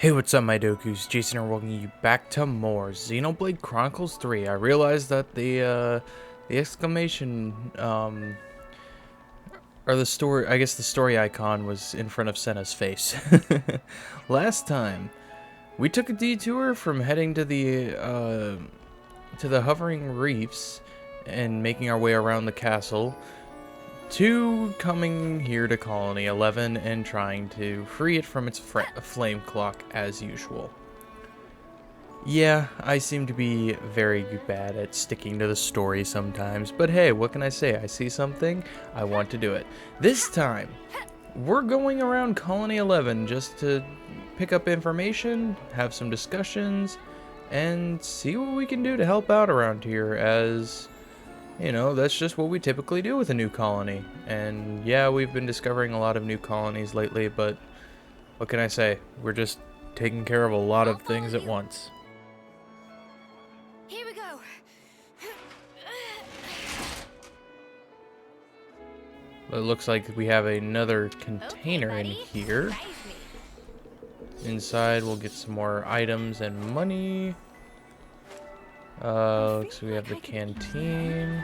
Hey, what's up, my Dokus? Jason here, welcoming you back to more Xenoblade Chronicles 3. I realized that the exclamation, or the story, I guess the story icon was in front of Senna's face. Last time, we took a detour from heading to the hovering reefs and making our way around the castle to coming here to Colony 11 and trying to free it from its flame clock as usual. Yeah, I seem to be very bad at sticking to the story sometimes, but hey, what can I say? I see something, I want to do it. This time, we're going around Colony 11 just to pick up information, have some discussions, and see what we can do to help out around here, as, you know, that's just what we typically do with a new colony. And yeah, we've been discovering a lot of new colonies lately, but what can I say? We're just taking care of a lot of things at once. Here we go. It looks like we have another container in here. Inside, we'll get some more items and money. Looks like we have the canteen.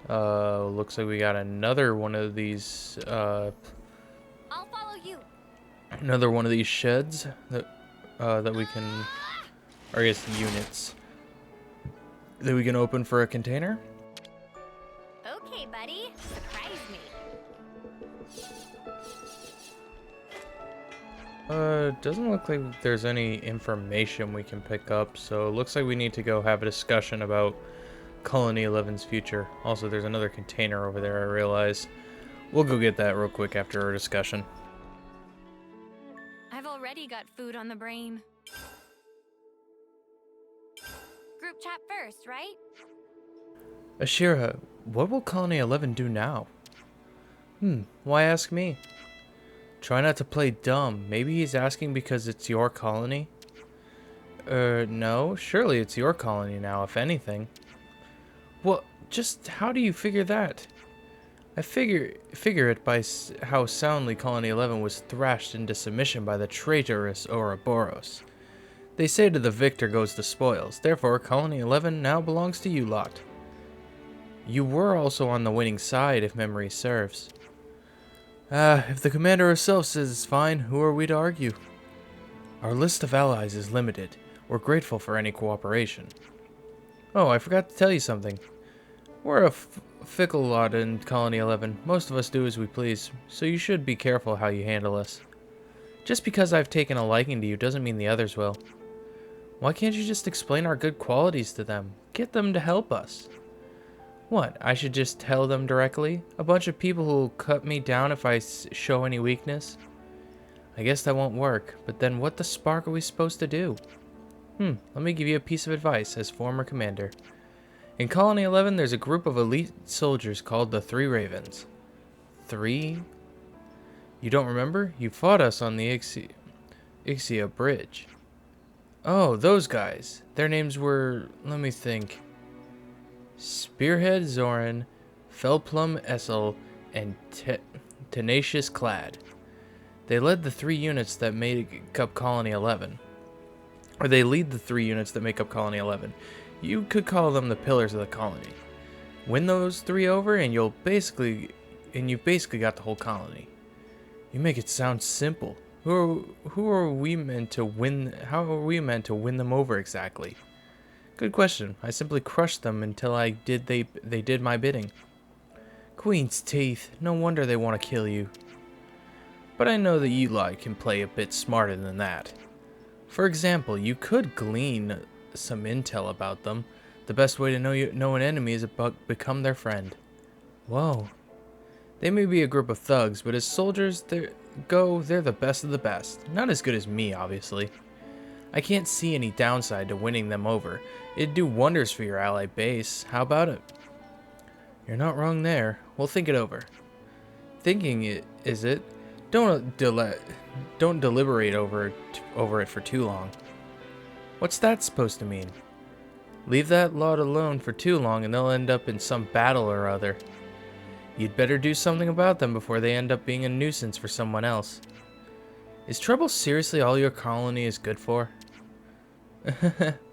Looks like we got another one of these, I'll follow you. another one of these sheds that we can, or I guess units, that we can open for a container. Okay, buddy. Surprise me. Doesn't look like there's any information we can pick up, so it looks like we need to go have a discussion about Colony 11's future. Also, there's another container over there, I realize. We'll go get that real quick after our discussion. I've already got food on the brain. Group chat first, right? Ashera, what will Colony 11 do now? Why ask me? Try not to play dumb. Maybe he's asking because it's your colony? No. Surely it's your colony now, if anything. Well, just how do you figure that? I figure it by how soundly Colony 11 was thrashed into submission by the traitorous Ouroboros. They say to the victor goes the spoils. Therefore, Colony 11 now belongs to you lot. You were also on the winning side, if memory serves. If the commander herself says it's fine, who are we to argue? Our list of allies is limited. We're grateful for any cooperation. Oh, I forgot to tell you something. We're a fickle lot in Colony 11. Most of us do as we please, so you should be careful how you handle us. Just because I've taken a liking to you doesn't mean the others will. Why can't you just explain our good qualities to them? Get them to help us. What, I should just tell them directly? A bunch of people who'll cut me down if I show any weakness? I guess that won't work, but then what the spark are we supposed to do? Let me give you a piece of advice as former commander. In Colony 11, there's a group of elite soldiers called the Three Ravens. Three? You don't remember? You fought us on the Ixia Bridge. Oh, those guys. Their names were, let me think. Spearhead Zoran, Fellplum Essel, and Tenacious Clad. They led the three units that make up Colony 11. Or they lead the three units that make up Colony 11. You could call them the pillars of the colony. Win those three over and you've basically got the whole colony. You make it sound simple. Who are we meant to win? How are we meant to win them over exactly? Good question. I simply crushed them until they did my bidding. Queen's teeth. No wonder they want to kill you. But I know that you lot can play a bit smarter than that. For example, you could glean some intel about them. The best way to know an enemy is to become their friend. Whoa. They may be a group of thugs, but as soldiers they're the best of the best. Not as good as me, obviously. I can't see any downside to winning them over. It'd do wonders for your ally base. How about it? You're not wrong there. We'll think it over. Thinking it, is it? Don't deliberate over it for too long. What's that supposed to mean? Leave that lot alone for too long and they'll end up in some battle or other. You'd better do something about them before they end up being a nuisance for someone else. Is trouble seriously all your colony is good for?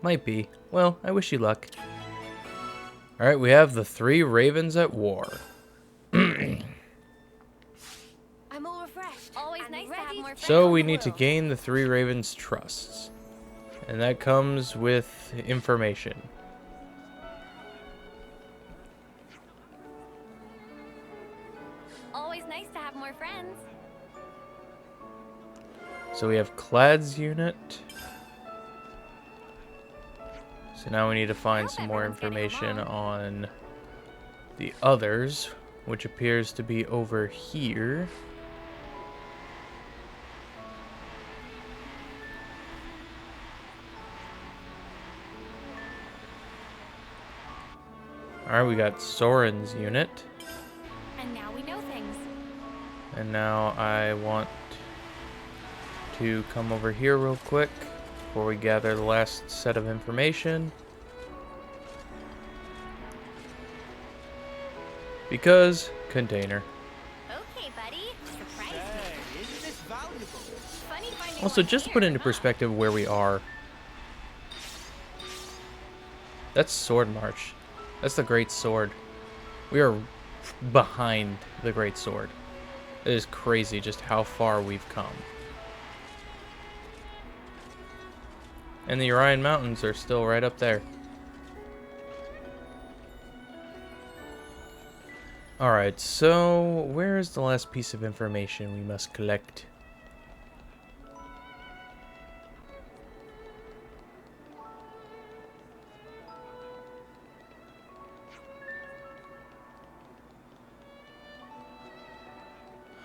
Might be. Well, I wish you luck. Alright, we have the 3 ravens at war. I'm all refreshed. Always nice to have more friends. So on we the need to world. gain the 3 ravens' trusts. And that comes with information. Always nice to have more friends. So we have Clad's unit. So now we need to find Hope some more everyone's getting information along. on the others, which appears to be over here. Alright, we got Soren's unit. And now we know things. And now I want to come over here real quick before we gather the last set of information. Because container. Okay, buddy. Surprise me. Isn't this valuable? Funny finding Also, one just to here, put into huh? perspective where we are. That's Sword March. That's the Great Sword. We are behind the Great Sword. It is crazy just how far we've come. And the Orion Mountains are still right up there. Alright, so where is the last piece of information we must collect?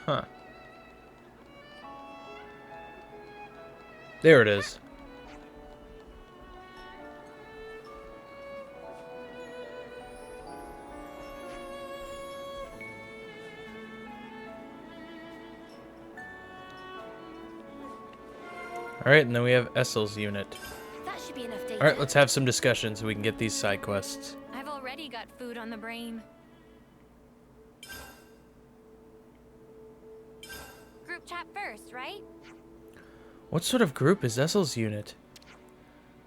Huh. There it is. Alright, and then we have Essel's unit. That should be enough data. Alright, let's have some discussion so we can get these side quests. I've already got food on the brain. Group chat first, right? What sort of group is Essel's unit?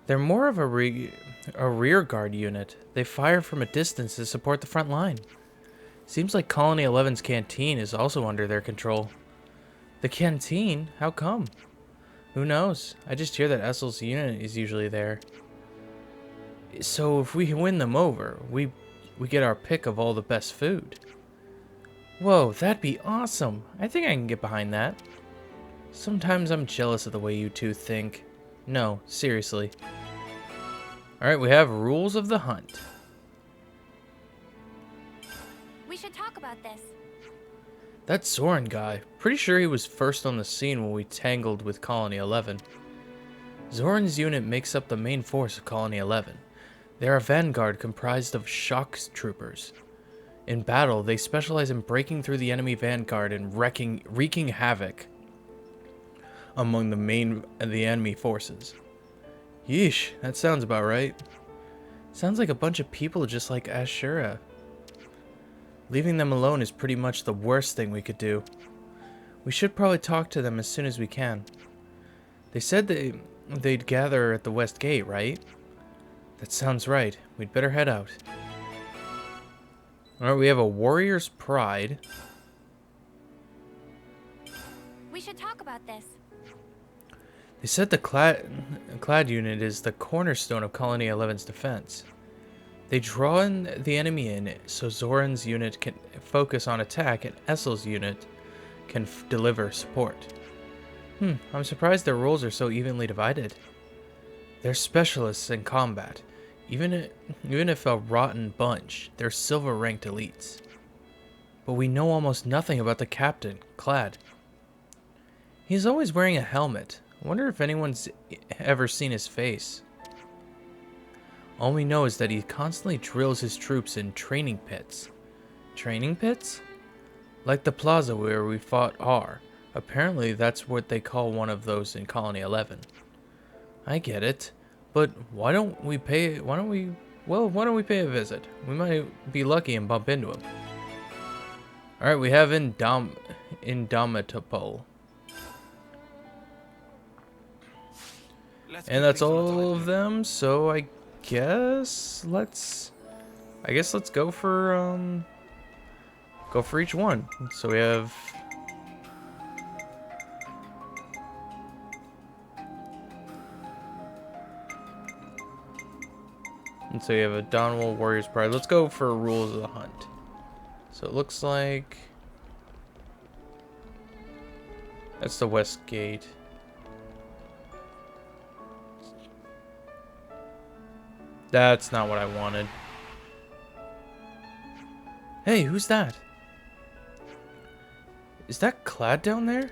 They're more of a rear guard unit. They fire from a distance to support the front line. Seems like Colony 11's canteen is also under their control. The canteen? How come? Who knows? I just hear that Essel's unit is usually there. So if we win them over, we get our pick of all the best food. Whoa, that'd be awesome. I think I can get behind that. Sometimes I'm jealous of the way you two think. No, seriously. Alright, we have rules of the hunt. We should talk about this. That Soren guy, pretty sure he was first on the scene when we tangled with Colony 11. Zoran's unit makes up the main force of Colony 11. They're a vanguard comprised of shock troopers. In battle, they specialize in breaking through the enemy vanguard and wreaking havoc among the enemy forces. Yeesh, that sounds about right. Sounds like a bunch of people just like Ashera. Leaving them alone is pretty much the worst thing we could do. We should probably talk to them as soon as we can. They said they'd gather at the West Gate, right? That sounds right. We'd better head out. Alright, we have a Warrior's Pride. We should talk about this. They said the clad unit is the cornerstone of Colony 11's defense. They draw the enemy in so Zoran's unit can focus on attack and Essel's unit can deliver support. I'm surprised their roles are so evenly divided. They're specialists in combat. Even if a rotten bunch, they're silver-ranked elites. But we know almost nothing about the captain, Clad. He's always wearing a helmet. I wonder if anyone's ever seen his face. All we know is that he constantly drills his troops in training pits. Training pits? Like the plaza where we fought R. Apparently that's what they call one of those in Colony 11. I get it, but why don't we pay a visit? We might be lucky and bump into him. Alright, we have Indomitable. And that's all of them, so I guess let's go for each one. So we have a Dawnwell Warrior's Pride. Let's go for rules of the hunt. So it looks like that's the west gate. That's not what I wanted. Hey, who's that? Is that Clad down there?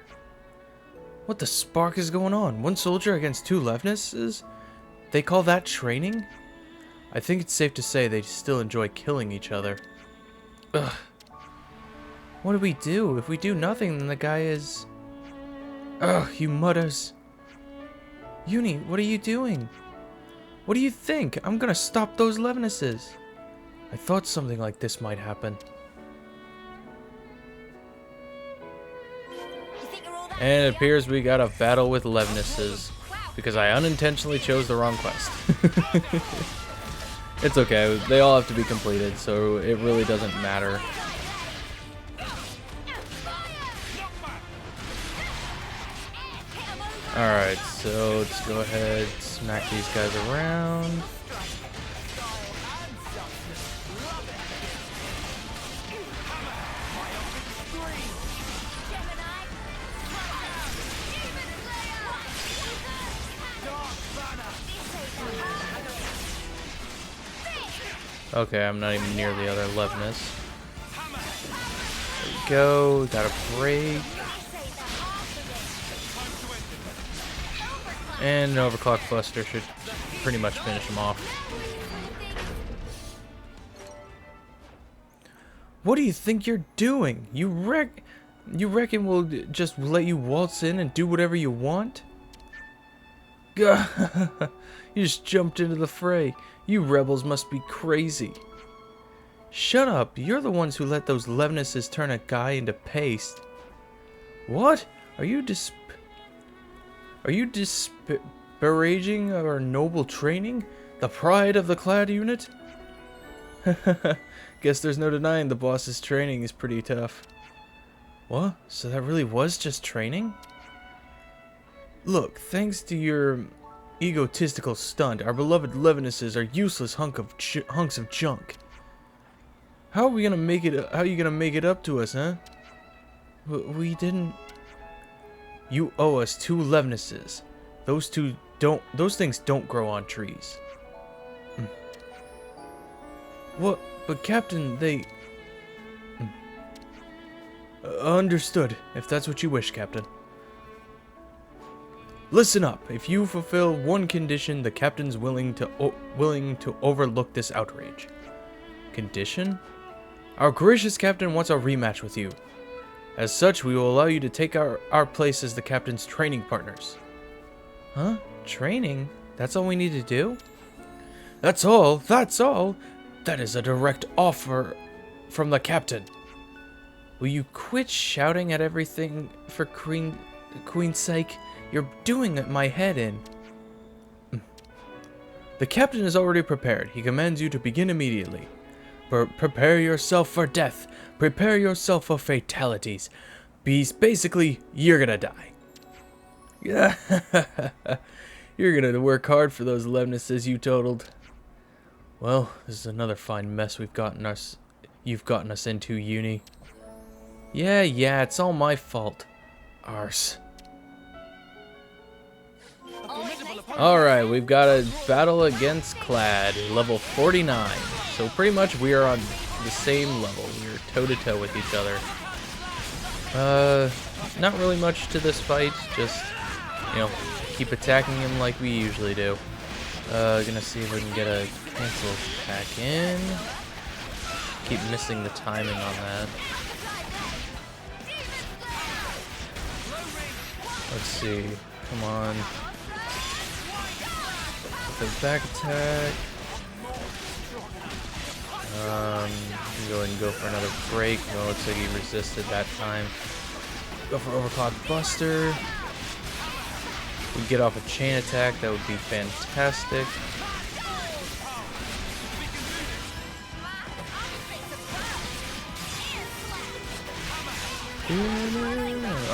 What the spark is going on? One soldier against 2 Levnesses? They call that training? I think it's safe to say they still enjoy killing each other. Ugh. What do we do? If we do nothing, then the guy is... Ugh, you mutters. Uni, what are you doing? What do you think? I'm gonna stop those Levnesses. I thought something like this might happen. And it appears we got a battle with Levnesses. Because I unintentionally chose the wrong quest. It's okay, they all have to be completed, so it really doesn't matter. Alright, so let's go ahead, smack these guys around. Okay, I'm not even near the other Levness. There we go, got a break. And an Overclock Buster should pretty much finish him off. What do you think you're doing? You reckon we'll just let you waltz in and do whatever you want? You just jumped into the fray. You rebels must be crazy. Shut up. You're the ones who let those Levnesses turn a guy into paste. What? Are you disparaging our noble training? The pride of the Clad unit? Guess there's no denying the boss's training is pretty tough. What? So that really was just training? Look, thanks to your egotistical stunt, our beloved Levnesses are useless hunks of junk. How are we gonna make it? How are you gonna make it up to us, huh? We didn't. You owe us 2 Levnesses. Those things don't grow on trees. What? But Captain, they... Understood, if that's what you wish, Captain. Listen up. If you fulfill one condition, the Captain's willing to overlook this outrage. Condition? Our gracious Captain wants a rematch with you. As such, we will allow you to take our place as the Captain's training partners. Huh? Training? That's all we need to do? That's all? That's all? That is a direct offer from the Captain. Will you quit shouting at everything for Queen's sake? You're doing my head in. The Captain is already prepared. He commands you to begin immediately. Prepare yourself for death. Prepare yourself for fatalities. Basically, you're gonna die. Yeah, you're gonna work hard for those Levnesses you totaled. Well, this is another fine mess you've gotten us into, Uni. Yeah, it's all my fault. Arse. Alright, we've got a battle against Clad, level 49. So pretty much we are on the same level. We're toe-to-toe with each other. Not really much to this fight, just, you know, keep attacking him like we usually do. Gonna see if we can get a cancel attack in. Keep missing the timing on that. Let's see. Come on. The back attack. Go ahead and go for another break. No, looks like he resisted that time. Go for Overclock Buster. We get off a chain attack, that would be fantastic.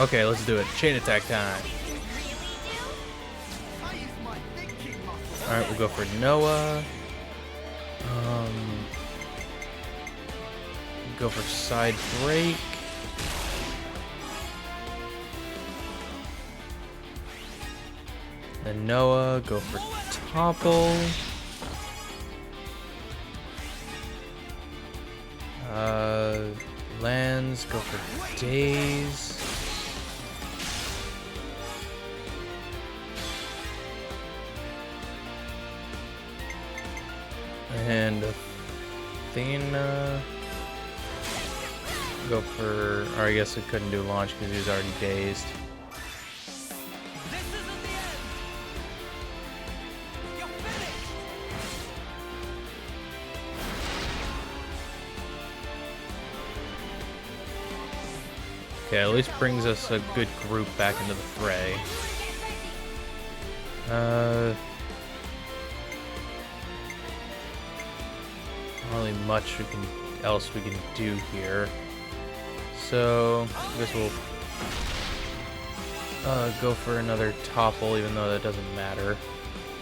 Okay, let's do it. Chain attack time. Alright, we'll go for Noah. Go for side break. Then Noah, go for topple. Lands, go for daze. And Athena, go for, or I guess we couldn't do launch because he was already dazed. Okay, at least brings us a good group back into the fray. Not really much else we can do here. So I guess we'll go for another topple, even though that doesn't matter.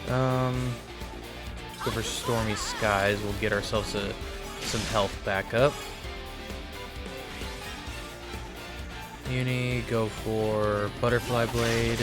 Go for Stormy Skies. We'll get ourselves some health back up. Uni, go for Butterfly Blade.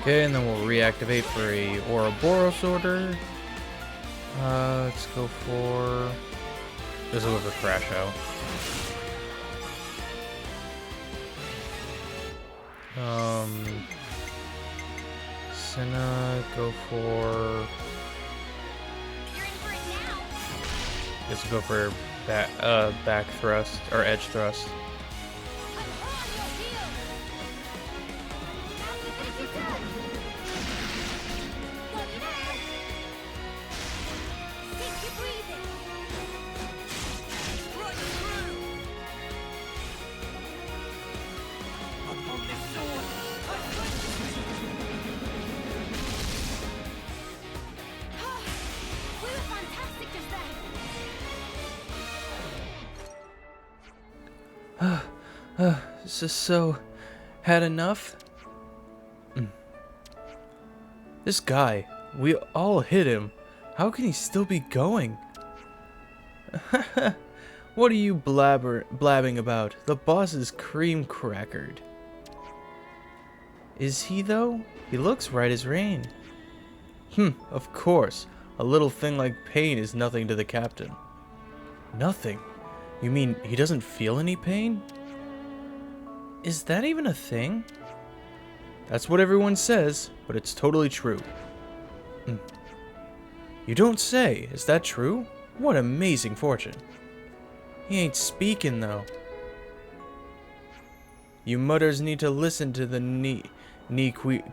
Okay, and then we'll reactivate for a Ouroboros order. Let's go for... This will go for Crash Out. Senna, go for... Let's go for back thrust, or edge thrust. So, had enough? This guy, we all hit him. How can he still be going? What are you blabbing about? The boss is cream crackered. Is he though? He looks right as rain. Of course. A little thing like pain is nothing to the captain. Nothing? You mean he doesn't feel any pain? Is that even a thing? That's what everyone says, but it's totally true. You don't say. Is that true? What amazing fortune. He ain't speaking, though. You mutters need to listen to the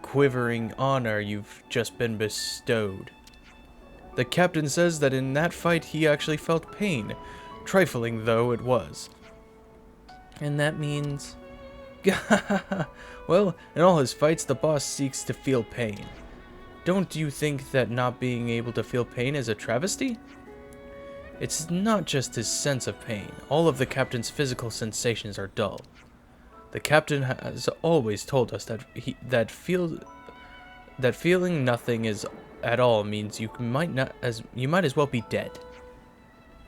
quivering honor you've just been bestowed. The captain says that in that fight he actually felt pain, trifling though it was. And that means... Well, in all his fights, the boss seeks to feel pain. Don't you think that not being able to feel pain is a travesty? It's not just his sense of pain. All of the captain's physical sensations are dull. The captain has always told us that feeling nothing is at all means you might as well be dead.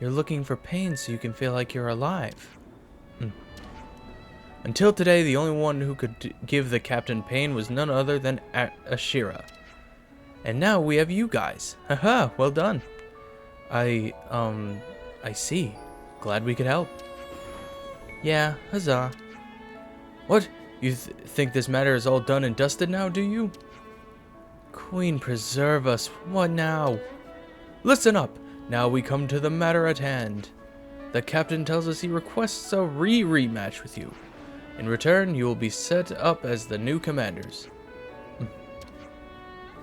You're looking for pain so you can feel like you're alive. Until today, the only one who could give the captain pain was none other than Ashera. And now we have you guys. Haha, well done. I see. Glad we could help. Yeah, huzzah. What? You think this matter is all done and dusted now, do you? Queen preserve us. What now? Listen up. Now we come to the matter at hand. The captain tells us he requests a rematch with you. In return, you will be set up as the new commanders.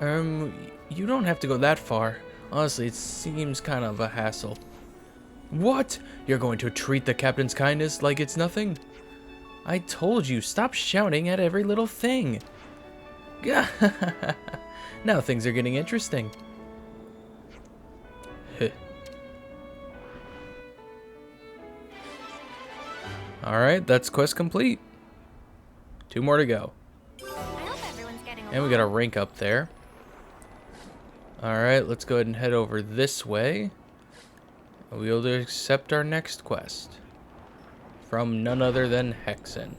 You don't have to go that far. Honestly, it seems kind of a hassle. What? You're going to treat the captain's kindness like it's nothing? I told you, stop shouting at every little thing. Now things are getting interesting. Alright, that's quest complete. 2 more to go. I hope everyone's getting along. And we got a rank up there. Alright, let's go ahead and head over this way. We'll accept our next quest. From none other than Hexen.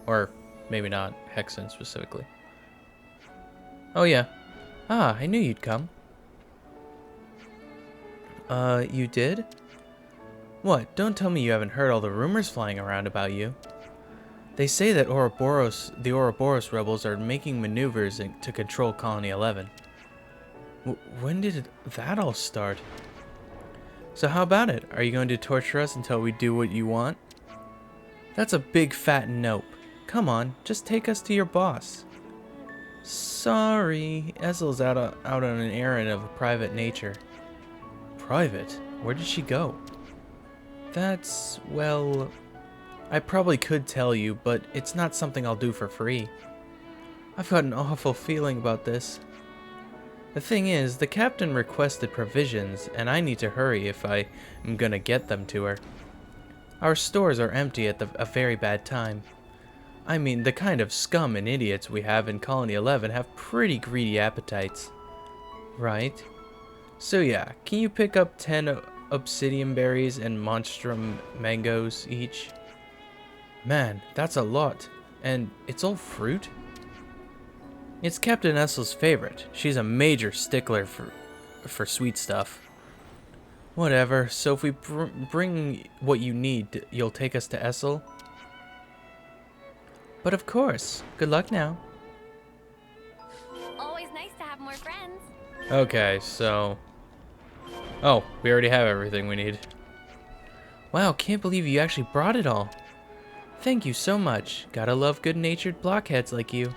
Or maybe not Hexen specifically. Oh yeah. Ah, I knew you'd come. You did? What? Don't tell me you haven't heard all the rumors flying around about you. They say that the Ouroboros rebels are making maneuvers to control Colony 11. When did that all start? So how about it? Are you going to torture us until we do what you want? That's a big fat nope. Come on, just take us to your boss. Sorry, Essel's out on an errand of a private nature. Private? Where did she go? That's, well, I probably could tell you, but it's not something I'll do for free. I've got an awful feeling about this. The thing is, the captain requested provisions, and I need to hurry if I am gonna get them to her. Our stores are empty at a very bad time. I mean, the kind of scum and idiots we have in Colony 11 have pretty greedy appetites. Right? So yeah, can you pick up 10 obsidian berries and monstrum mangoes each? Man, that's a lot. And it's all fruit? It's Captain Essel's favorite. She's a major stickler for sweet stuff. Whatever, so if we bring what you need, you'll take us to Essel? But of course. Good luck now. Always nice to have more friends. Okay, so... Oh, we already have everything we need. Wow, can't believe you actually brought it all. Thank you so much. Gotta love good-natured blockheads like you.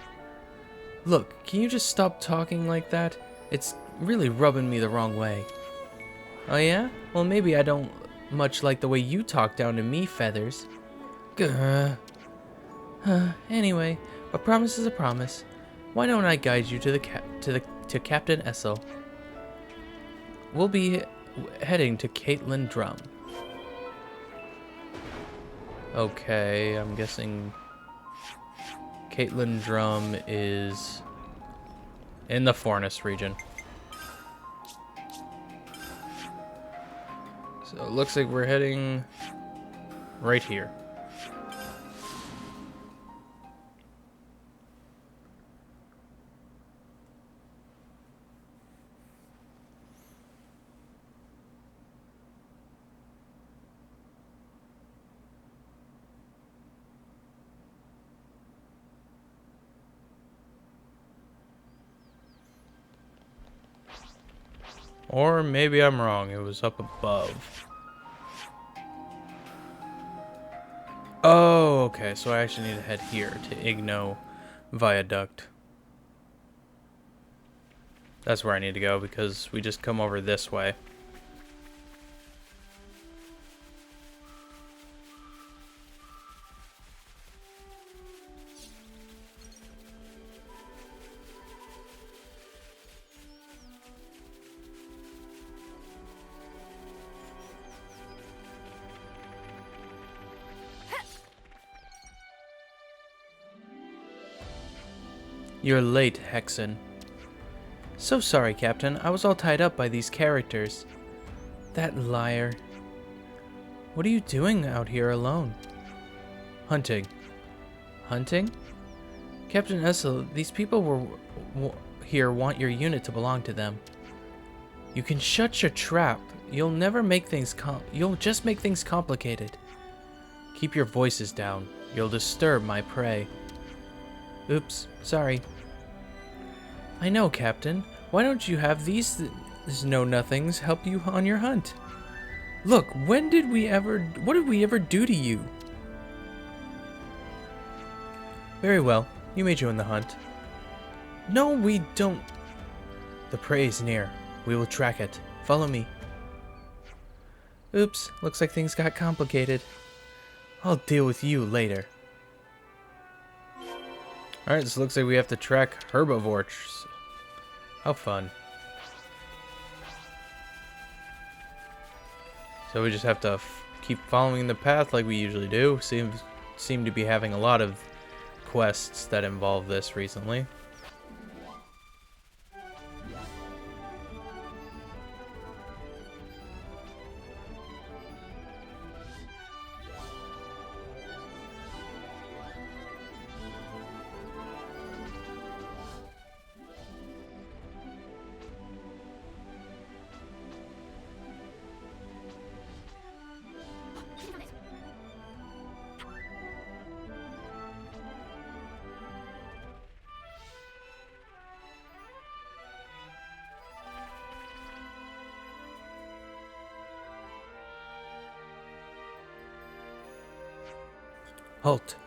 Look, can you just stop talking like that? It's really rubbing me the wrong way. Oh yeah? Well, maybe I don't much like the way you talk down to me, Feathers. Gah. Anyway, a promise is a promise. Why don't I guide you to Captain Essel? We'll be heading to Caitlin Drum. Okay, I'm guessing Caitlin Drum is in the Forest region. So it looks like we're heading right here. Or maybe I'm wrong, it was up above. Oh, okay, so I actually need to head here to Igno Viaduct. That's where I need to go because we just come over this way. You're late, Hexen. So sorry, Captain. I was all tied up by these characters. That liar. What are you doing out here alone? Hunting. Hunting? Captain Essel, these people here want your unit to belong to them. You can shut your trap. You'll just make things complicated. Keep your voices down. You'll disturb my prey. Oops, sorry. I know, Captain. Why don't you have these know-nothings help you on your hunt? Look, what did we ever do to you? Very well, you may join the hunt. No, we don't. The prey is near. We will track it. Follow me. Oops, looks like things got complicated. I'll deal with you later. Alright, so looks like we have to track herbivores. How fun. So we just have to keep following the path like we usually do. Seem to be having a lot of quests that involve this recently. Halt.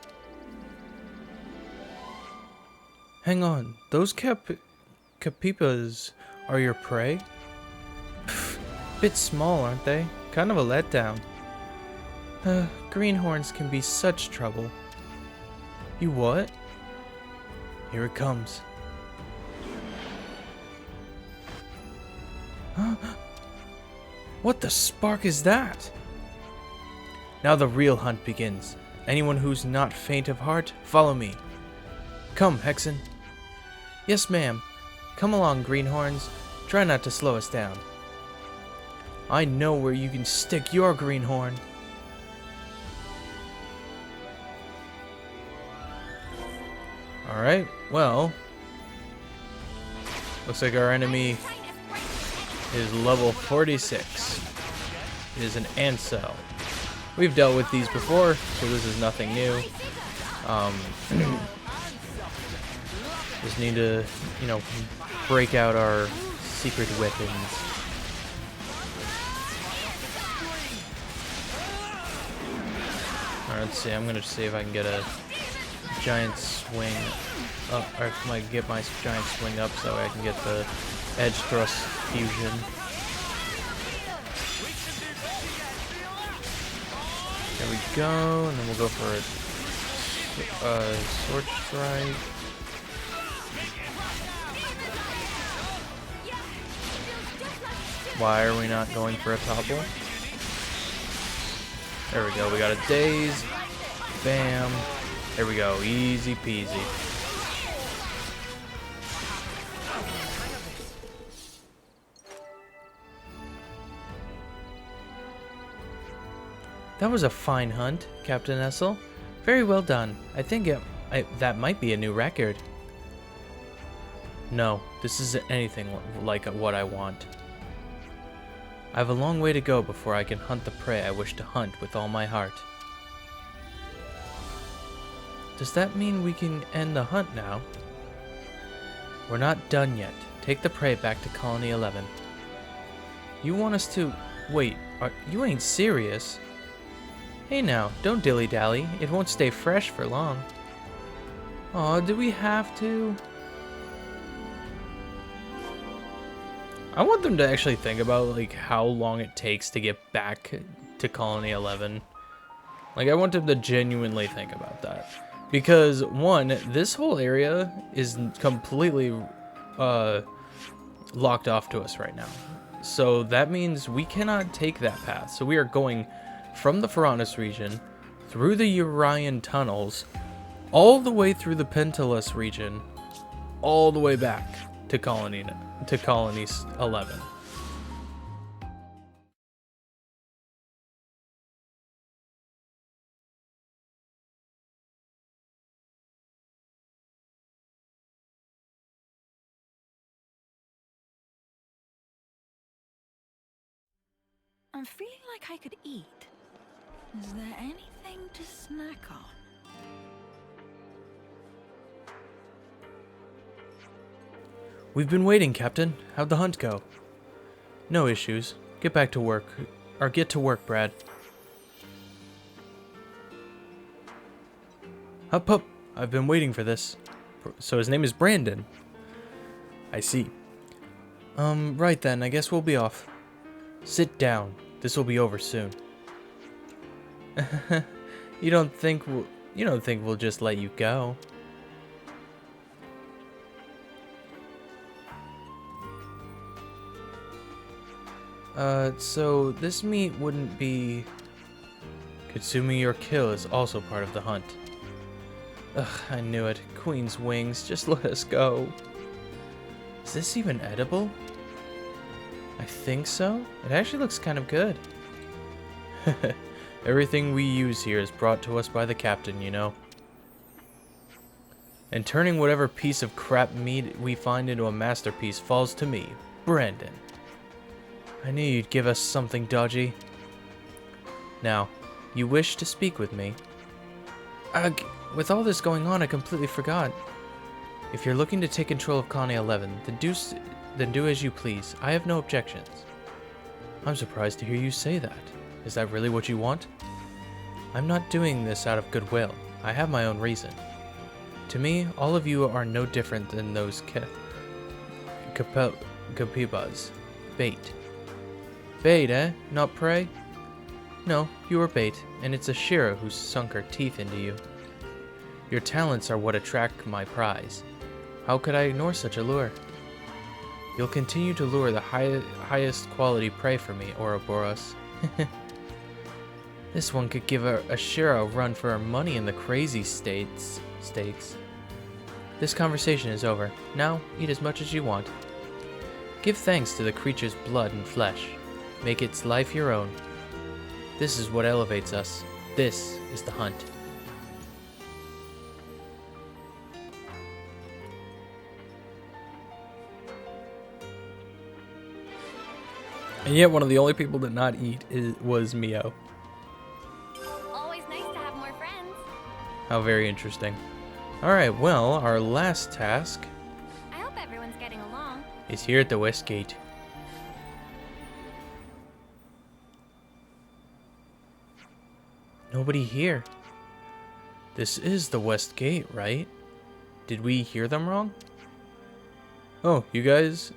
Hang on, those capipas are your prey? Pfft, bit small, aren't they? Kind of a letdown. Greenhorns can be such trouble. You what? Here it comes. Huh? What the spark is that? Now the real hunt begins. Anyone who's not faint of heart, follow me. Come, Hexen. Yes, ma'am. Come along, greenhorns. Try not to slow us down. I know where you can stick your greenhorn. Alright, well. Looks like our enemy is level 46. It is an Ancel. We've dealt with these before, so this is nothing new. Just need to, break out our secret weapons. Alright, let's see. I'm gonna see if I can get a giant swing up, or if I can get my giant swing up so I can get the edge thrust fusion. There we go, and then we'll go for a sword strike. Why are we not going for a topple? There we go, we got a daze. Bam. There we go, easy peasy. That was a fine hunt, Captain Essel. Very well done. I think that might be a new record. No, this isn't anything like what I want. I have a long way to go before I can hunt the prey I wish to hunt with all my heart. Does that mean we can end the hunt now? We're not done yet. Take the prey back to Colony 11. You want us to... Wait, you ain't serious? Hey now, don't dilly-dally. It won't stay fresh for long. Aw, do we have to? I want them to actually think about, how long it takes to get back to Colony 11. I want them to genuinely think about that. Because, one, this whole area is completely locked off to us right now. So that means we cannot take that path. So we are going from the Ferranus region, through the Urian tunnels, all the way through the Pentalus region, all the way back to Colony 11. I'm feeling like I could eat. Is there anything to snack on? We've been waiting, Captain. How'd the hunt go? No issues. Get back to work. Or get to work, Brad. Hup hup. I've been waiting for this. So his name is Brandon. I see. Right then, I guess we'll be off. Sit down. This will be over soon. You don't think we'll just let you go? So this meat wouldn't be... Consuming your kill is also part of the hunt. Ugh, I knew it. Queen's wings, just let us go. Is this even edible? I think so. It actually looks kind of good. Everything we use here is brought to us by the captain, you know. And turning whatever piece of crap meat we find into a masterpiece falls to me, Brandon. I knew you'd give us something dodgy. Now, you wish to speak with me? Ugh, with all this going on, I completely forgot. If you're looking to take control of Colony 11, then do as you please. I have no objections. I'm surprised to hear you say that. Is that really what you want? I'm not doing this out of goodwill. I have my own reason. To me, all of you are no different than those capibas. Bait. Bait, eh? Not prey? No, you are bait, and it's Ashera who's sunk her teeth into you. Your talents are what attract my prize. How could I ignore such a lure? You'll continue to lure the highest quality prey for me, Ouroboros. This one could give Ashera a run for her money in the crazy stakes. This conversation is over. Now, eat as much as you want. Give thanks to the creature's blood and flesh. Make its life your own. This is what elevates us. This is the hunt. And yet one of the only people to not eat was Mio. Always nice to have more friends. How very interesting. Alright, well, our last task I hope everyone's getting along. is here at the West Gate. Nobody here. This is the West Gate, right? Did we hear them wrong? Oh, you guys?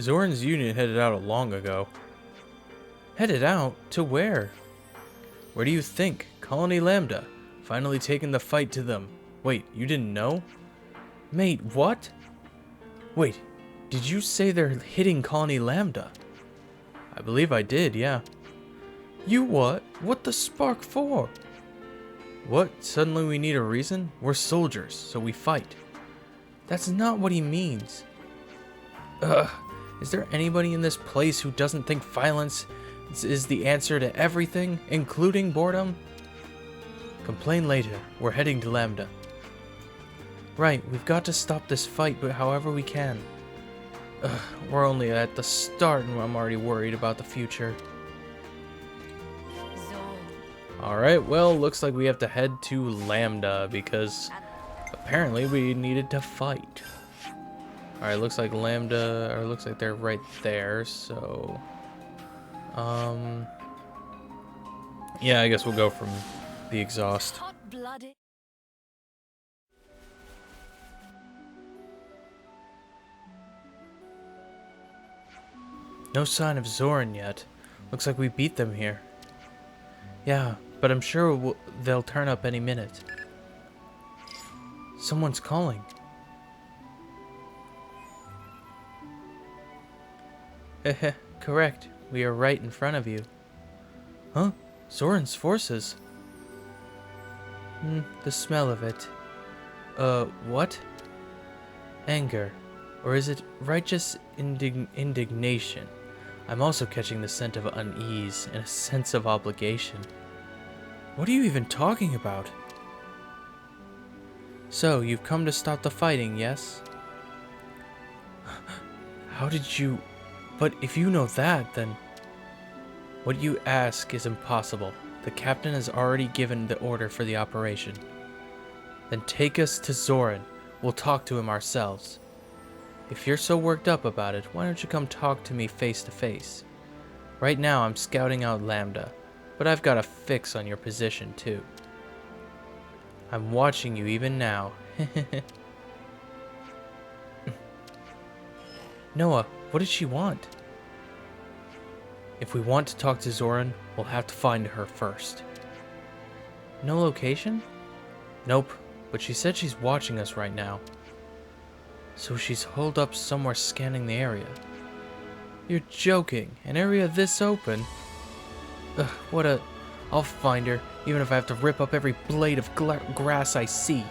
Zoran's unit headed out long ago. Headed out? To where? Where do you think? Colony Lambda. Finally taking the fight to them. Wait, you didn't know? Mate, what? Wait, did you say they're hitting Colony Lambda? I believe I did, yeah. You what? What the spark for? What? Suddenly we need a reason? We're soldiers, so we fight. That's not what he means. Ugh. Is there anybody in this place who doesn't think violence is the answer to everything, including boredom? Complain later. We're heading to Lambda. Right, we've got to stop this fight, but however we can. Ugh, we're only at the start and I'm already worried about the future. Alright, well, looks like we have to head to Lambda because apparently we needed to fight. Alright, looks like Lambda, or looks like they're right there, so... yeah, I guess we'll go from the exhaust. Hot-blooded. No sign of Zoran yet. Looks like we beat them here. Yeah, but I'm sure they'll turn up any minute. Someone's calling. Heh, correct. We are right in front of you. Huh? Zoran's forces. The smell of it. What? Anger. Or is it righteous indignation? I'm also catching the scent of unease and a sense of obligation. What are you even talking about? So, you've come to stop the fighting, yes? How did you... But if you know that, then... What you ask is impossible. The captain has already given the order for the operation. Then take us to Zoran. We'll talk to him ourselves. If you're so worked up about it, why don't you come talk to me face to face? Right now I'm scouting out Lambda, but I've got a fix on your position too. I'm watching you even now. Noah, What does she want? If we want to talk to Zoran, we'll have to find her first. No location? Nope, but she said she's watching us right now. So she's holed up somewhere scanning the area. You're joking. An area this open? Ugh, I'll find her, even if I have to rip up every blade of grass I see.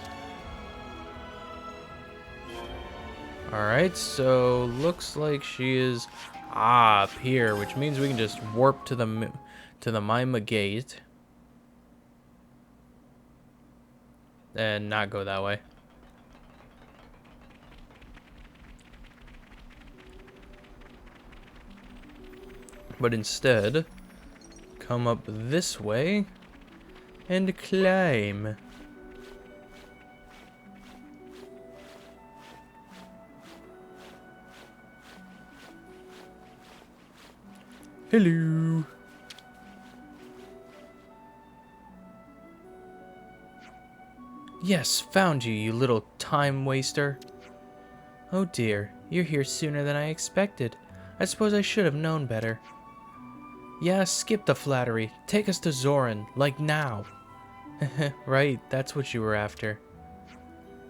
Alright, so looks like she is up here, which means we can just warp to the Mima Gate. And not go that way. But instead, come up this way and climb. Hello. Yes, found you, you little time waster. Oh dear, you're here sooner than I expected. I suppose I should have known better. Yeah, skip the flattery. Take us to Zoran, like now. Right, that's what you were after.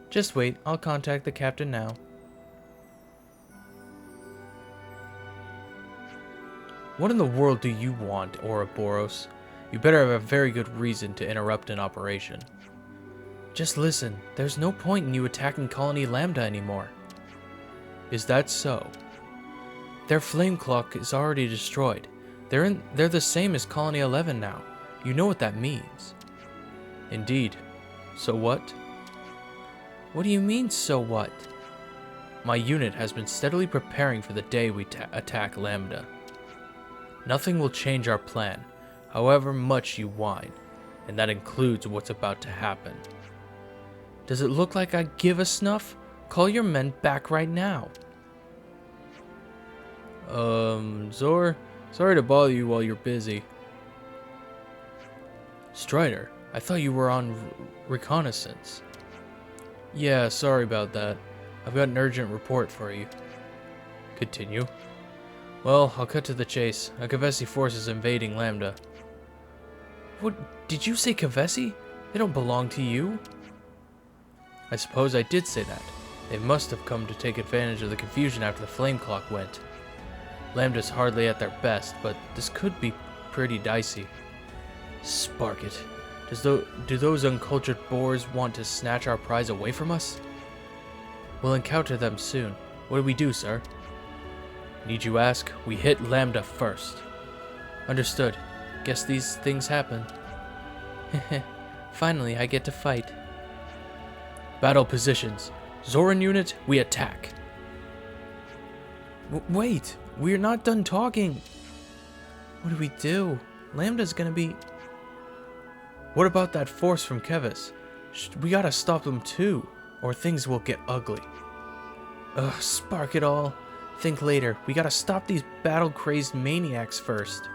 Just wait, I'll contact the captain now. What in the world do you want, Ouroboros? You better have a very good reason to interrupt an operation. Just listen, there's no point in you attacking Colony Lambda anymore. Is that so? Their flame clock is already destroyed. They're the same as Colony 11 now. You know what that means. Indeed. So what? What do you mean, so what? My unit has been steadily preparing for the day we attack Lambda. Nothing will change our plan, however much you whine, and that includes what's about to happen. Does it look like I give a snuff? Call your men back right now. Zor, sorry to bother you while you're busy. Strider, I thought you were on reconnaissance. Yeah, sorry about that. I've got an urgent report for you. Continue. Well, I'll cut to the chase. A Kavesi force is invading Lambda. What? Did you say Kavesi? They don't belong to you? I suppose I did say that. They must have come to take advantage of the confusion after the flame clock went. Lambda's hardly at their best, but this could be pretty dicey. Spark it. Do those uncultured boars want to snatch our prize away from us? We'll encounter them soon. What do we do, sir? Need you ask? We hit Lambda first. Understood. Guess these things happen. Finally, I get to fight. Battle positions. Zoran unit, we attack. Wait, we're not done talking. What do we do? Lambda's gonna be... What about that force from Kevis? We gotta stop them too, or things will get ugly. Ugh, spark it all. Think later. We gotta stop these battle-crazed maniacs first.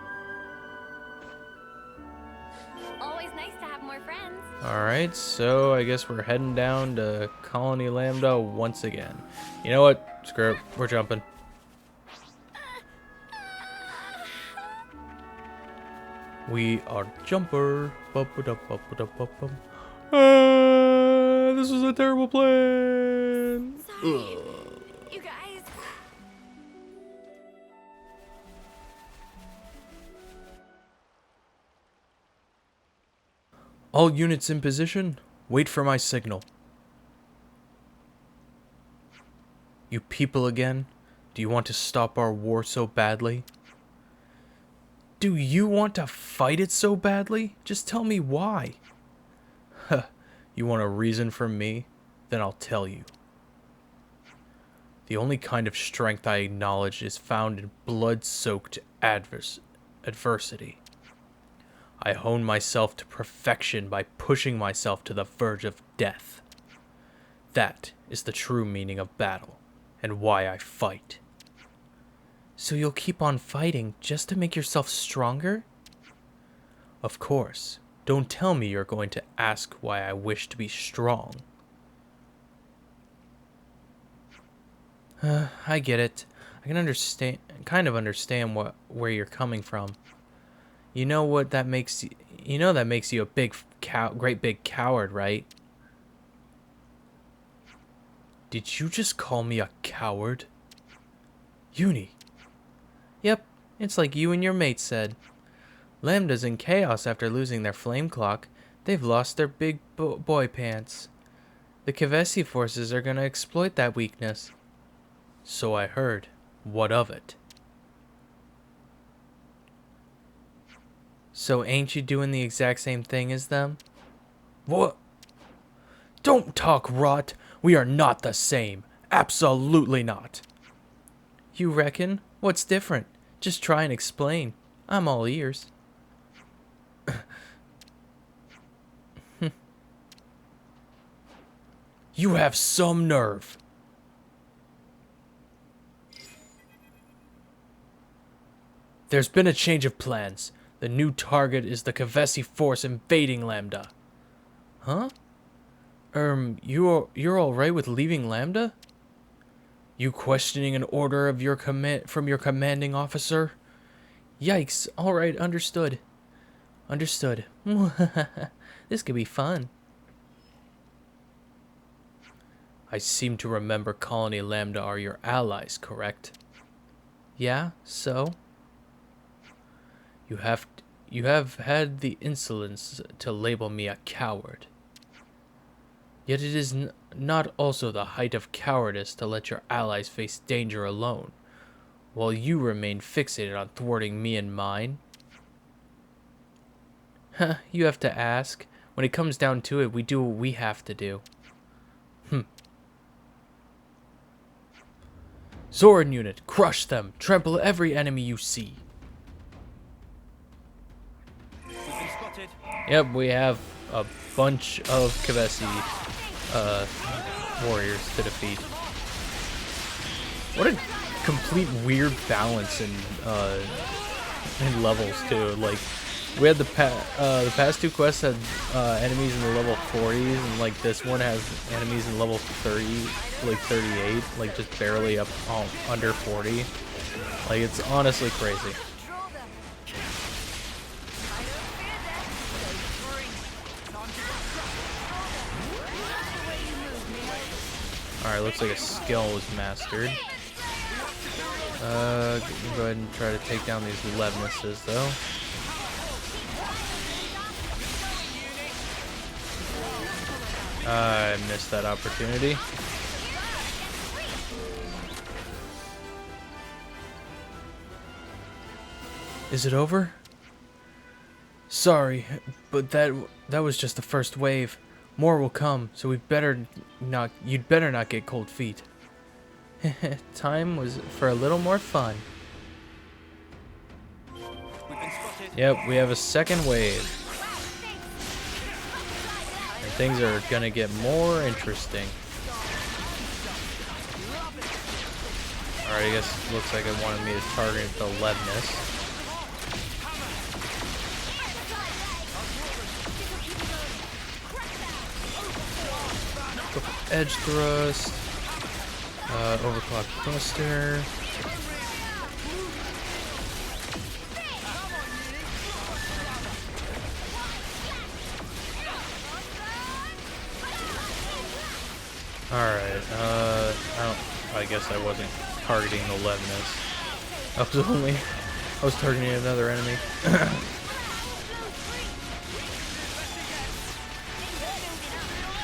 Always nice to have more friends. Alright, so I guess we're heading down to Colony Lambda once again. You know what? Screw it. We're jumping. We are jumper. This was a terrible plan. Sorry, you guys. All units in position. Wait for my signal. You people again? Do you want to stop our war so badly? Do you want to fight it so badly? Just tell me why. Huh. You want a reason from me? Then I'll tell you. The only kind of strength I acknowledge is found in blood-soaked adversity. I hone myself to perfection by pushing myself to the verge of death. That is the true meaning of battle, and why I fight. So you'll keep on fighting just to make yourself stronger? Of course. Don't tell me you're going to ask why I wish to be strong. I get it. I can kind of understand where you're coming from. You know what that makes you know that makes you a great big coward, right? Did you just call me a coward? Uni. Yep, it's like you and your mate said. Lambda's in chaos after losing their flame clock. They've lost their big boy pants. The Kavesi forces are gonna exploit that weakness. So I heard. What of it? So ain't you doing the exact same thing as them? What? Don't talk rot. We are not the same. Absolutely not. You reckon? What's different? Just try and explain. I'm all ears. You have some nerve. There's been a change of plans. The new target is the Kavesi force invading Lambda. Huh? You're all right with leaving Lambda? You questioning an order of your from your commanding officer? Yikes. All right, understood. Understood. This could be fun. I seem to remember Colony Lambda are your allies, correct? Yeah, so? You have had the insolence to label me a coward. Yet it is not also the height of cowardice to let your allies face danger alone, while you remain fixated on thwarting me and mine. Huh, you have to ask. When it comes down to it, we do what we have to do. Zoran unit, crush them. Trample every enemy you see. Yep, we have a bunch of Kavesi warriors to defeat. What a complete weird balance in levels too. Like we had the past two quests had enemies in the level 40s, and like this one has enemies in level 30, like 38, like just barely up under 40. Like it's honestly crazy. Alright, looks like a skill was mastered. Go ahead and try to take down these Levnesses, though. I missed that opportunity. Is it over? Sorry, but that was just the first wave. More will come, so you'd better not get cold feet. Time was for a little more fun. Yep, we have a second wave. And things are gonna get more interesting. Alright, I guess it looks like it wanted me to target the Levness. Edge thrust, overclock thruster. Alright, I guess I wasn't targeting the Levness. I was targeting another enemy.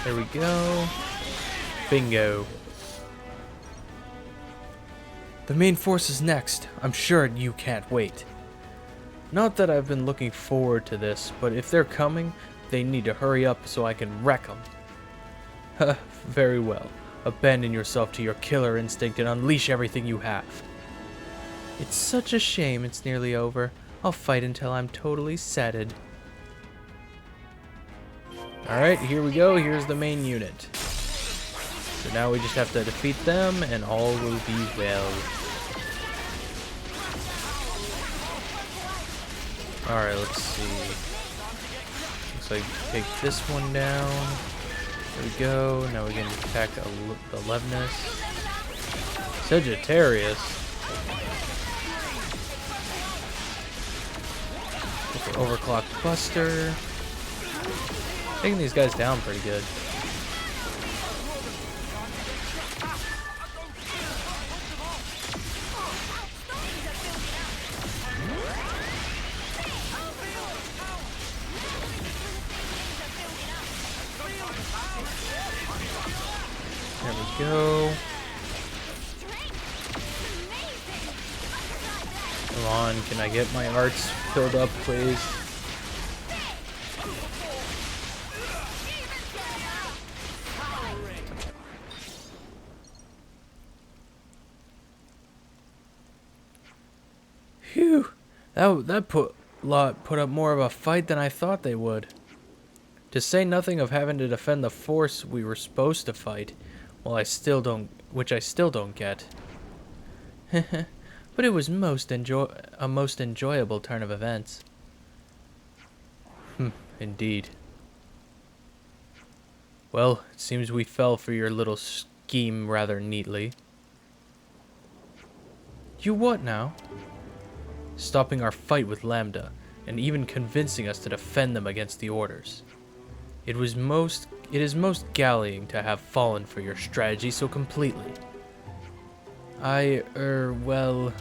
There we go. Bingo. The main force is next. I'm sure you can't wait. Not that I've been looking forward to this, but if they're coming, they need to hurry up so I can wreck them. Very well. Abandon yourself to your killer instinct and unleash everything you have. It's such a shame it's nearly over. I'll fight until I'm totally sated. Alright, here we go. Here's the main unit. So now we just have to defeat them and all will be well. Alright, let's see. Looks like take this one down. There we go. Now we can attack the Levness. Sagittarius. Overclock Buster. Taking these guys down pretty good. There we go. Come on, can I get my arts filled up, please? Phew, that put up more of a fight than I thought they would. To say nothing of having to defend the force we were supposed to fight, which I still don't get. But it was a most enjoyable turn of events. Indeed. Well, it seems we fell for your little scheme rather neatly. You what now? Stopping our fight with Lambda, and even convincing us to defend them against the orders. It is most gallying to have fallen for your strategy so completely. Well...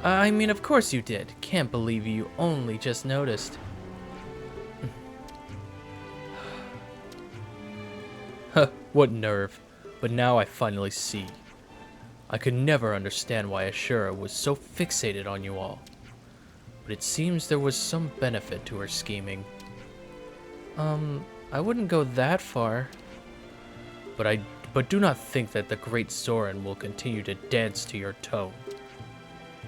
I mean, of course you did. Can't believe you only just noticed. Huh, what nerve. But now I finally see. I could never understand why Ashera was so fixated on you all. But it seems there was some benefit to her scheming. I wouldn't go that far. But do not think that the great Zoran will continue to dance to your tone.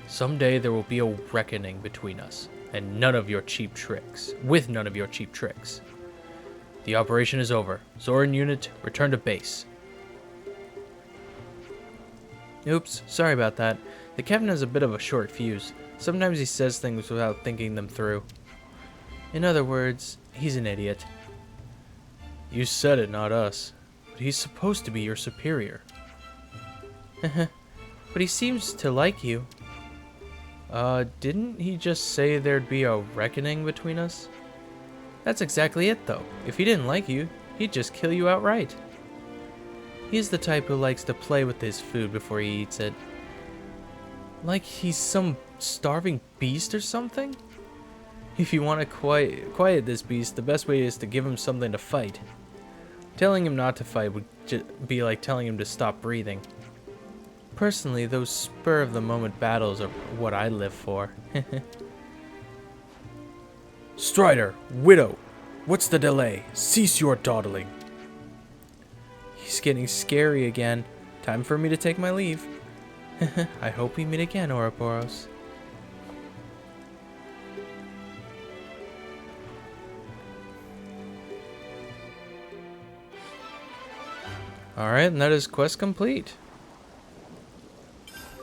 Someday there will be a reckoning between us, and none of your cheap tricks. The operation is over. Zoran unit, return to base. Oops, sorry about that. The captain has a bit of a short fuse. Sometimes he says things without thinking them through. In other words, he's an idiot. You said it, not us. But he's supposed to be your superior. But he seems to like you. Didn't he just say there'd be a reckoning between us? That's exactly it, though. If he didn't like you, he'd just kill you outright. He's the type who likes to play with his food before he eats it. Like he's some starving beast or something? If you want to quiet this beast, the best way is to give him something to fight. Telling him not to fight would be like telling him to stop breathing. Personally, those spur-of-the-moment battles are what I live for. Strider, Widow, what's the delay? Cease your dawdling. He's getting scary again. Time for me to take my leave. I hope we meet again, Ouroboros. Alright, and that is quest complete.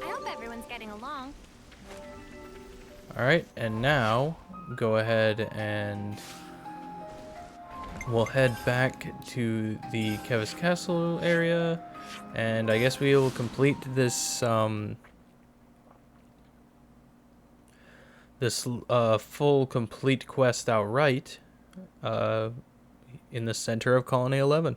I hope everyone's getting along. Alright, and now go ahead and we'll head back to the Kevis Castle area, and I guess we will complete this full complete quest outright in the center of Colony 11.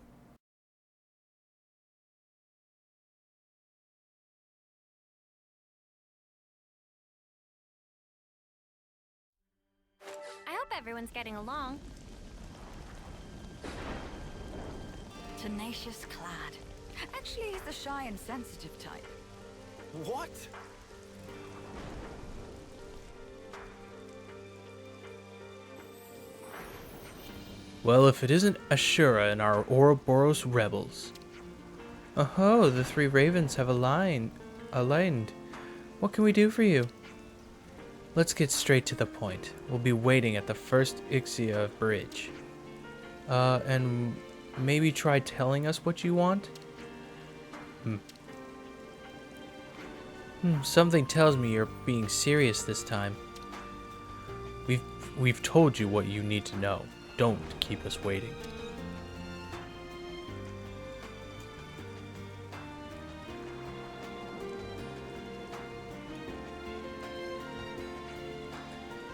I hope everyone's getting along. Tenacious clad. Actually, he's the shy and sensitive type. What? Well, if it isn't Ashera and our Ouroboros rebels. Oh, the three ravens have aligned. What can we do for you? Let's get straight to the point. We'll be waiting at the first Ixia bridge. And maybe try telling us what you want? Something tells me you're being serious this time. We've told you what you need to know. Don't keep us waiting.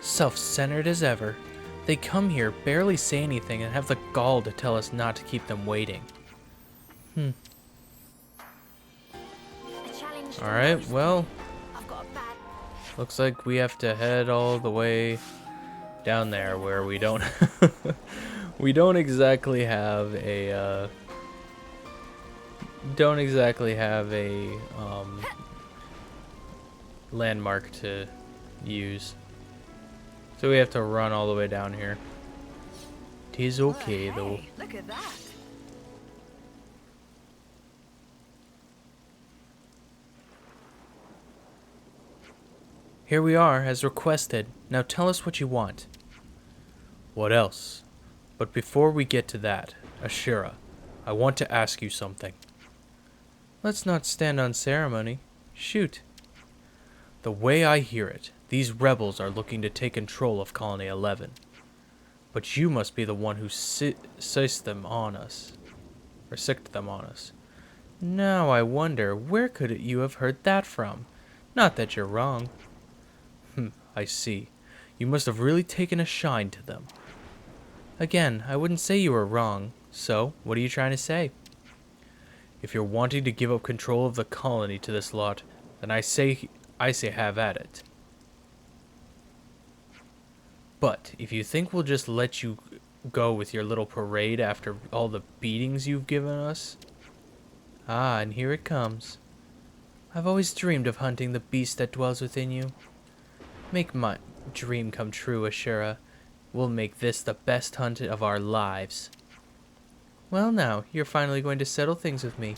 Self-centered as ever. They come here, barely say anything, and have the gall to tell us not to keep them waiting. A challenge to Alright, most well, people. I've got a bad. looks like we have to head all the way down there where we don't we don't exactly have a landmark to use. So we have to run all the way down here. Tis okay Well, though. hey, look at that. Here we are, as requested. Now tell us what you want. What else? But before we get to that, Ashera, I want to ask you something. Let's not stand on ceremony. Shoot. The way I hear it, these rebels are looking to take control of Colony 11. But you must be the one who sicked them on us. Or sicked them on us. Now I wonder, where could you have heard that from? Not that you're wrong. I see. You must have really taken a shine to them. Again, I wouldn't say you were wrong. So, what are you trying to say? If you're wanting to give up control of the colony to this lot, then I say have at it. But if you think we'll just let you go with your little parade after all the beatings you've given us? Ah, and here it comes. I've always dreamed of hunting the beast that dwells within you. Make my dream come true, Ashera. We'll make this the best hunt of our lives. Well now, you're finally going to settle things with me.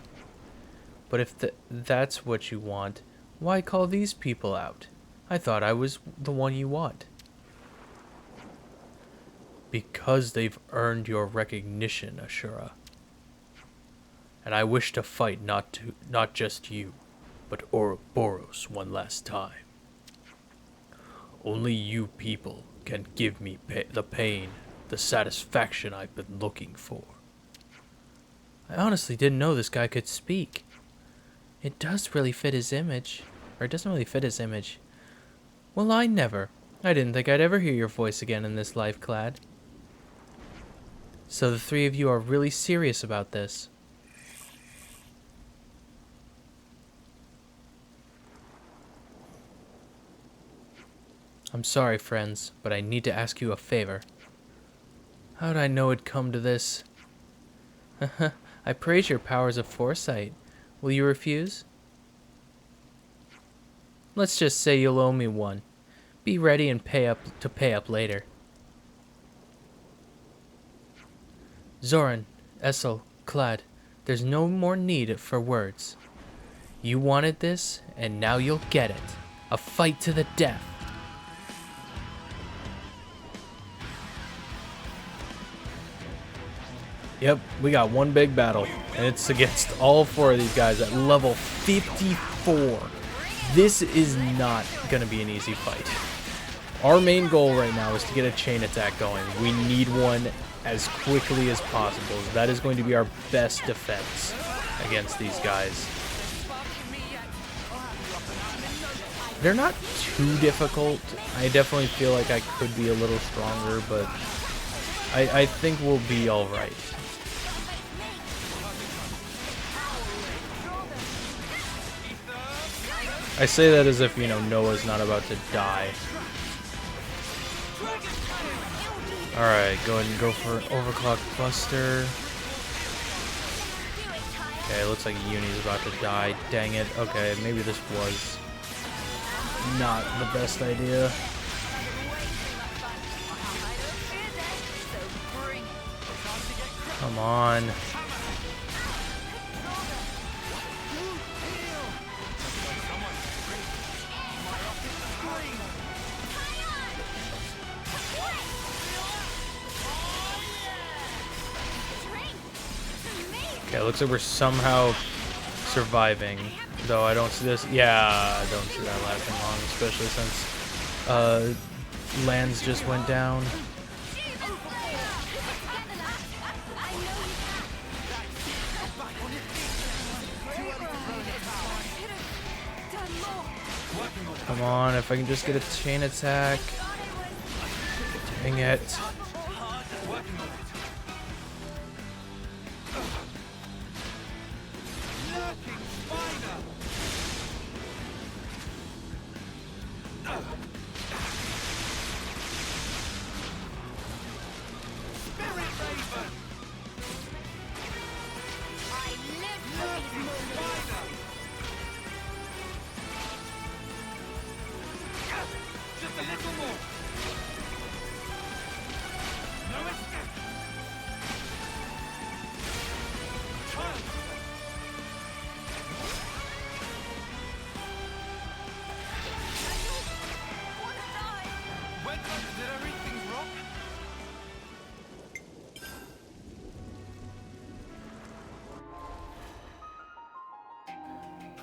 But if that's what you want, why call these people out? I thought I was the one you want. Because they've earned your recognition, Ashera. And I wish to fight not just you, but Ouroboros one last time. Only you people can give me the pain, the satisfaction I've been looking for. I honestly didn't know this guy could speak. It does really fit his image. Or it doesn't really fit his image. Well, I didn't think I'd ever hear your voice again in this life, Clad. So the three of you are really serious about this. I'm sorry, friends, but I need to ask you a favor. How'd I know it'd come to this? I praise your powers of foresight. Will you refuse? Let's just say you'll owe me one. Be ready and pay up later. Zoran, Essel, Clad, there's no more need for words. You wanted this, and now you'll get it. A fight to the death. Yep, we got one big battle, and it's against all four of these guys at level 54. This is not going to be an easy fight. Our main goal right now is to get a chain attack going. We need one as quickly as possible. That is going to be our best defense against these guys. They're not too difficult. I definitely feel like I could be a little stronger, but I think we'll be alright. I say that as if, Noah's not about to die. Alright, go ahead and go for an overclock buster. Okay, looks like Uni's about to die. Dang it. Okay, maybe this was not the best idea. Come on. Okay, looks like we're somehow surviving. Though I don't see this. Yeah, I don't see that lasting long, especially since lands just went down. Come on, if I can just get a chain attack. Dang it.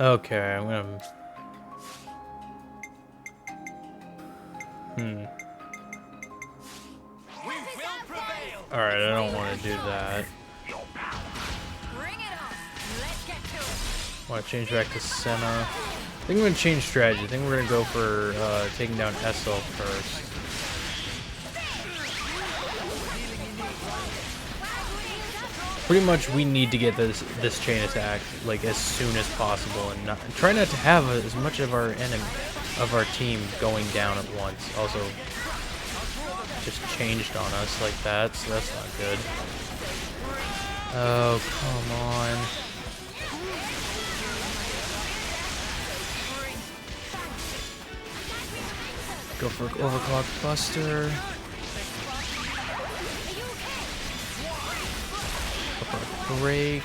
Okay, I'm gonna... Alright, I don't want to do that. Bring it on. Let's get to it. I want to change back to Senna. I think I'm going to change strategy. I think we're going to go for taking down Essel first. Pretty much we need to get this chain attack like as soon as possible, and try not to have as much of our team going down at once. Also, just changed on us like that, so that's not good. Oh, come on. Go for Overclock Buster. Go for a break.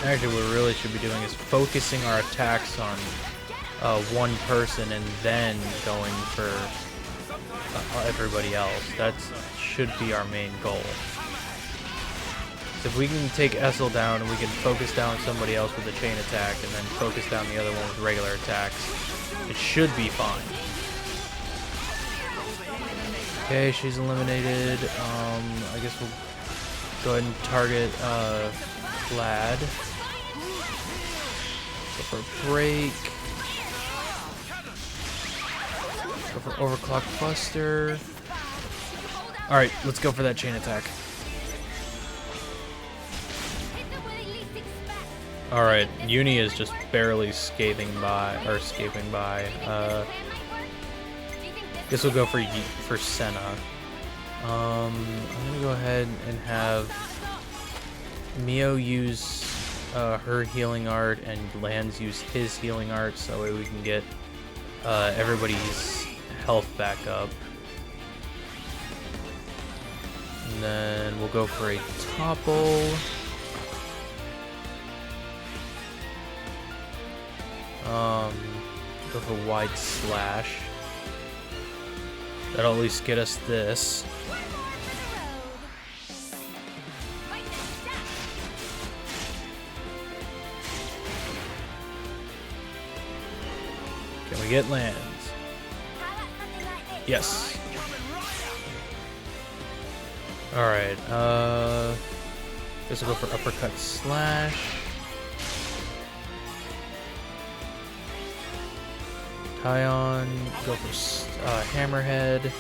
Actually, what we really should be doing is focusing our attacks on one person and then going for everybody else. That should be our main goal. So if we can take Essel down and we can focus down somebody else with a chain attack and then focus down the other one with regular attacks, it should be fine. Okay, she's eliminated. I guess we'll go ahead and target Vlad. Go for a break. Go for Overclock Buster. Alright, let's go for that chain attack. Alright, Uni is just barely escaping by. Guess we'll go for Senna. I'm gonna go ahead and have Mio use her healing art and Lance use his healing art, so that way we can get everybody's health back up. And then we'll go for a topple. Go for wide slash. That'll at least get us this. Can we get lands? Yes. Alright, guess we'll go for uppercut slash. Tyon, go for hammerhead.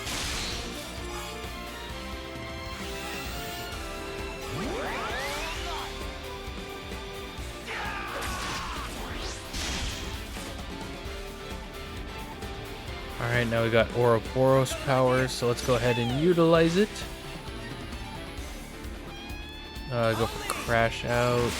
Alright, now we got Ouroboros power, so let's go ahead and utilize it. Go for crash out.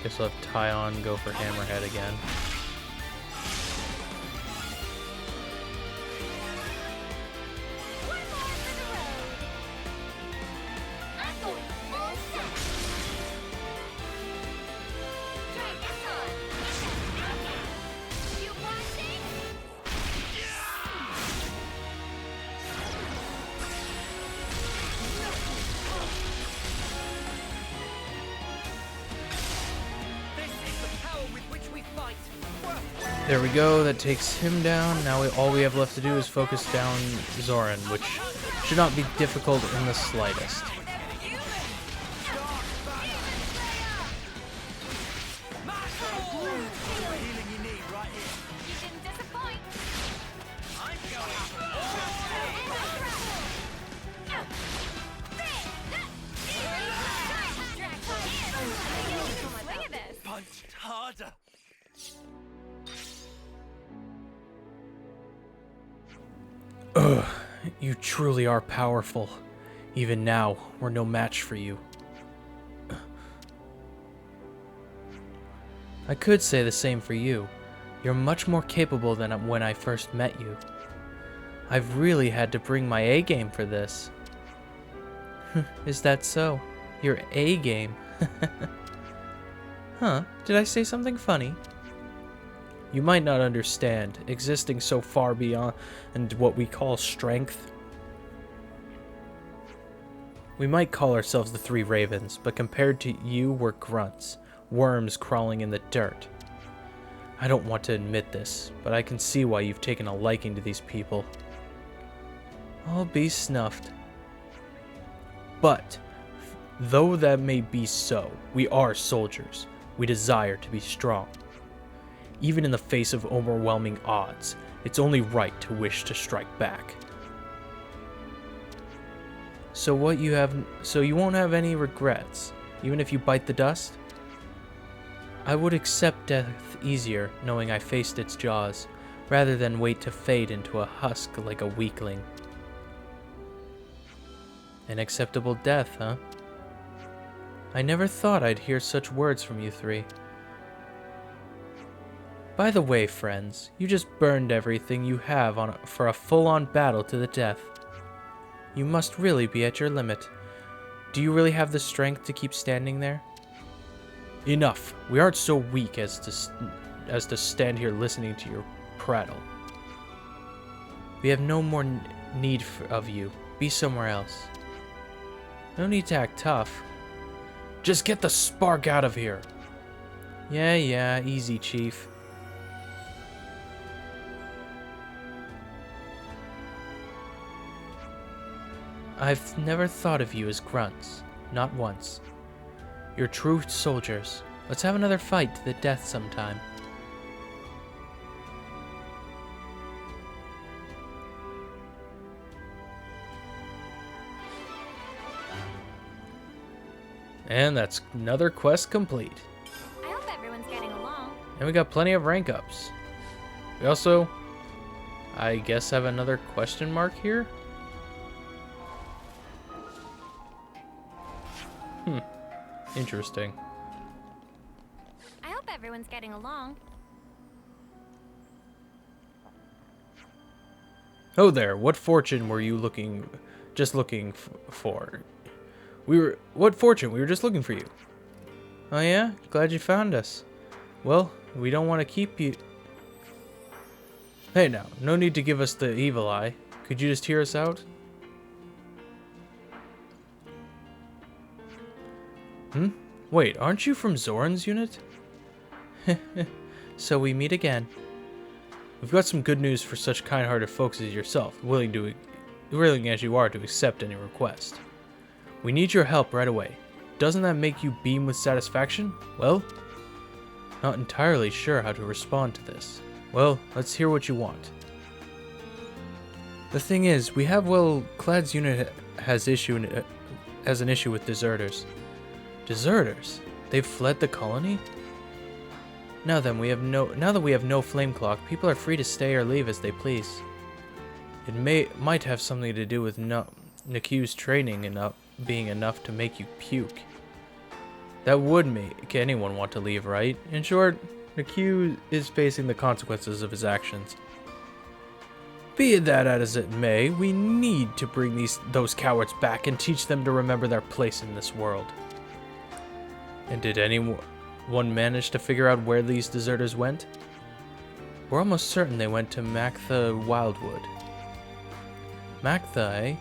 Guess we'll have Tyon go for hammerhead again. There we go, that takes him down. Now all we have left to do is focus down Zoran, which should not be difficult in the slightest. healing you need right here. You didn't disappoint. I'm going for Swing of this. punched harder. Ugh, you truly are powerful. Even now, we're no match for you. I could say the same for you. You're much more capable than when I first met you. I've really had to bring my A game for this. Is that so? Your A game? Huh? Did I say something funny? You might not understand, existing so far beyond what we call strength. We might call ourselves the Three Ravens, but compared to you, we're grunts, worms crawling in the dirt. I don't want to admit this, but I can see why you've taken a liking to these people. I'll be snuffed. But, though that may be so, we are soldiers. We desire to be strong. Even in the face of overwhelming odds, it's only right to wish to strike back. So you won't have any regrets, even if you bite the dust? I would accept death easier knowing I faced its jaws, rather than wait to fade into a husk like a weakling. An acceptable death, huh? I never thought I'd hear such words from you three. By the way, friends, you just burned everything you have for a full-on battle to the death. You must really be at your limit. Do you really have the strength to keep standing there? Enough. We aren't so weak as to stand here listening to your prattle. We have no more need of you. Be somewhere else. No need to act tough. Just get the spark out of here. Yeah, easy, Chief. I've never thought of you as grunts. Not once. You're true soldiers. Let's have another fight to the death sometime. And that's another quest complete. I hope everyone's getting along. And we got plenty of rank ups. We also, I guess, have another question mark here. Interesting. I hope everyone's getting along. Oh there, what fortune were you just looking for? What fortune? We were just looking for you. Oh yeah? Glad you found us. Well, we don't want to keep you. Hey now, no need to give us the evil eye. Could you just hear us out? Wait, aren't you from Zoran's unit? So we meet again. We've got some good news for such kind-hearted folks as yourself, willing as you are to accept any request. We need your help right away. Doesn't that make you beam with satisfaction? Well, not entirely sure how to respond to this. Well, let's hear what you want. The thing is, we have Clad's unit has an issue with deserters. Deserters? They've fled the colony? Now that we have no flame clock, people are free to stay or leave as they please. It might have something to do with Naku's training being enough to make you puke. That would make anyone want to leave, right? In short, Naku is facing the consequences of his actions. Be that as it may, we need to bring those cowards back and teach them to remember their place in this world. And did anyone manage to figure out where these deserters went? We're almost certain they went to Mactha Wildwood. Mactha, eh?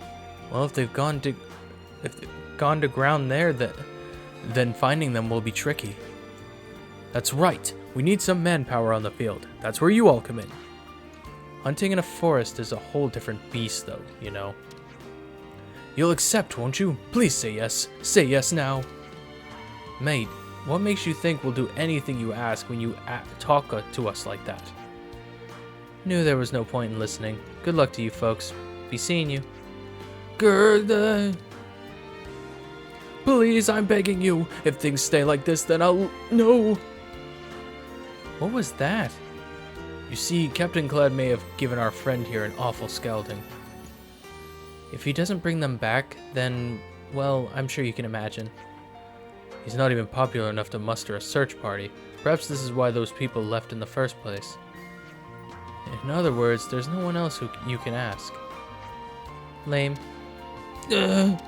Well, if they've gone to ground there, then finding them will be tricky. That's right. We need some manpower on the field. That's where you all come in. Hunting in a forest is a whole different beast, though, you know. You'll accept, won't you? Please say yes. Say yes now. Mate, What makes you think we'll do anything you ask when you talk to us like that? Knew there was no point in listening. Good luck to you folks. Be seeing you. Gerda. Please, I'm begging you. If things stay like this, then I'll... No. What was that? You see, Captain Clad may have given our friend here an awful scalding. If he doesn't bring them back, then, well, I'm sure you can imagine. He's not even popular enough to muster a search party. Perhaps this is why those people left in the first place. In other words, there's no one else who you can ask. Lame. Ugh.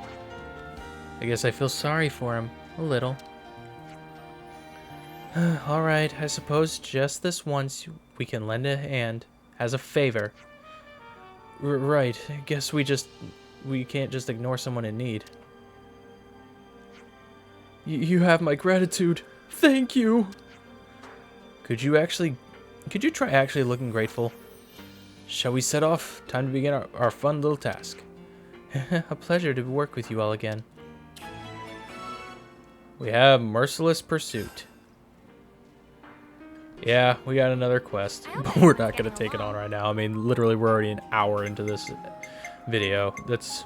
I guess I feel sorry for him. A little. Alright, I suppose just this once we can lend a hand. As a favor. Right, I guess we can't just ignore someone in need. You have my gratitude. Thank you. Could you try actually looking grateful? Shall we set off? Time to begin our fun little task. A pleasure to work with you all again. We have Merciless Pursuit. Yeah, we got another quest, but we're not going to take it on right now. I mean, literally, we're already an hour into this video. That's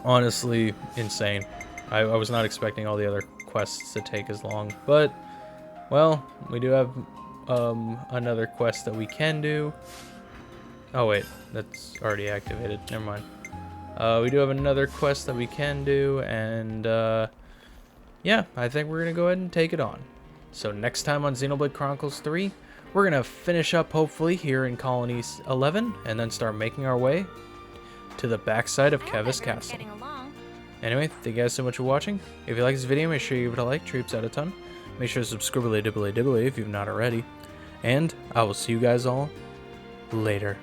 honestly insane. I was not expecting all the other quests to take as long, but, well, we do have another quest that we can do. Oh, wait, that's already activated. Never mind. We do have another quest that we can do, and, yeah, I think we're going to go ahead and take it on. So next time on Xenoblade Chronicles 3, we're going to finish up, hopefully, here in Colony 11, and then start making our way to the backside of Kevis Castle. Anyway, thank you guys so much for watching. If you like this video, make sure you give it a like, treeps out a ton. Make sure to subscribe if you've not already. And I will see you guys all later.